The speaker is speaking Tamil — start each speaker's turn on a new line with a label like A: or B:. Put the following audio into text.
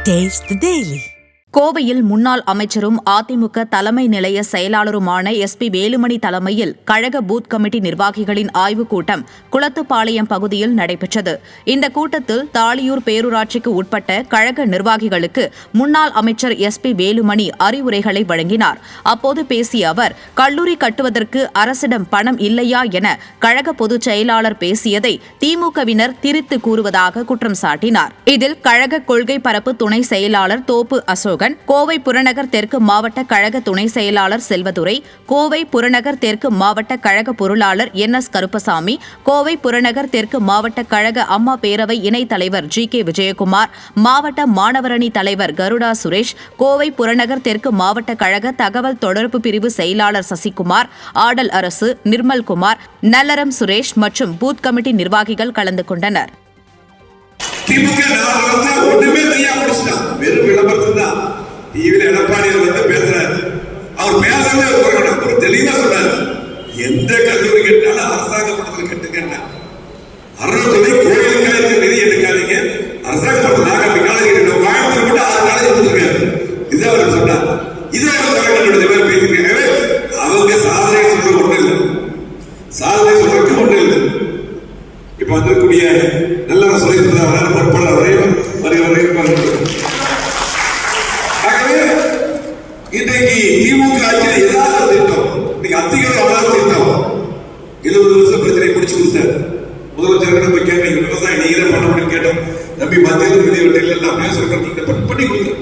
A: Taste the Daily.
B: கோவையில் முன்னாள் அமைச்சரும் அதிமுக தலைமை நிலைய செயலாளருமான எஸ்.பி. வேலுமணி தலைமையில் கழக பூத் கமிட்டி நிர்வாகிகளின் ஆய்வுக் கூட்டம் குளத்துப்பாளையம் பகுதியில் நடைபெற்றது. இந்த கூட்டத்தில் தாளியூர் பேரூராட்சிக்கு உட்பட்ட கழக நிர்வாகிகளுக்கு முன்னாள் அமைச்சர் எஸ்.பி. வேலுமணி அறிவுரைகளை வழங்கினார். அப்போது பேசிய அவர், கல்லூரி கட்டுவதற்கு அரசிடம் பணம் இல்லையா என கழக பொதுச் செயலாளர் பேசியதை திமுகவினர் திரித்து கூறுவதாக குற்றம் சாட்டினார். இதில் கழக கொள்கை பரப்பு துணை செயலாளர் தோப்பு அசோகன், கோவை புறநகர் தெற்கு மாவட்ட கழக துணை செயலாளர் செல்வதுரை, கோவை புறநகர் தெற்கு மாவட்ட கழக பொருளாளர் என்.எஸ். கருப்பசாமி, கோவை புறநகர் தெற்கு மாவட்ட கழக அம்மா பேரவை இணைத் தலைவர் ஜி.கே. விஜயகுமார், மாவட்ட மாணவரணி தலைவர் கருடா சுரேஷ், கோவை புறநகர் தெற்கு மாவட்ட கழக தகவல் தொடர்பு பிரிவு செயலாளர் சசிகுமார், ஆடல் அரசு, நிர்மல்குமார், நல்லரம் சுரேஷ் மற்றும் பூத் கமிட்டி நிர்வாகிகள் கலந்து கொண்டனர்.
C: திமுக ஒண்ணுமே கையா முடிச்சுட்டான். வெறும் விளம்பரத்தில் தான் டிவியில எடப்பாடியில் வந்து பேசுறாரு. அவர் பேசுறதே ஒரு தெளிவா சொல்றாரு. எந்த கல்லூரி கேட்டாலும் அரசாங்க பணத்தில் கட்டுங்க. அறத்துறை கோயிலுக்காக நிதி எடுக்காதீங்க. அரசாங்க பணத்தில் நாங்க அப்படி காலேஜ் கட்டணும். கோயம்புத்தூர் மட்டும் 6 காலேஜ் கொடுத்துருக்காரு. இதை அவர் சொன்னார். இதை அவர் தலைவர்களுடைய பேர் பேசியிருக்காங்க. அவங்க சாதனை சொல்றது ஒண்ணு இல்லை. சாதனை சொல்றதுக்கு ஒண்ணு இல்லை. இப்ப வந்திருக்கூடிய நல்ல சொல்லியிருந்தார் பொறுப்பாளர் ஆகவே இன்றைக்கு திமுக ஆட்சியில் ஏதாவது திட்டம், இன்னைக்கு அத்திகள் அவ்வளவு திட்டம் 20 வருஷம் பிரச்சனை முடிச்சு கொடுத்தார். முதலமைச்சர் போய் கேட்டீங்க, விவசாயம் நீங்க பண்ண முடியும் கேட்டோம். நம்பி மத்தியில் விதை வெட்டில எல்லாம் பேசுறேன், நீங்க பண்ணி கொடுங்க.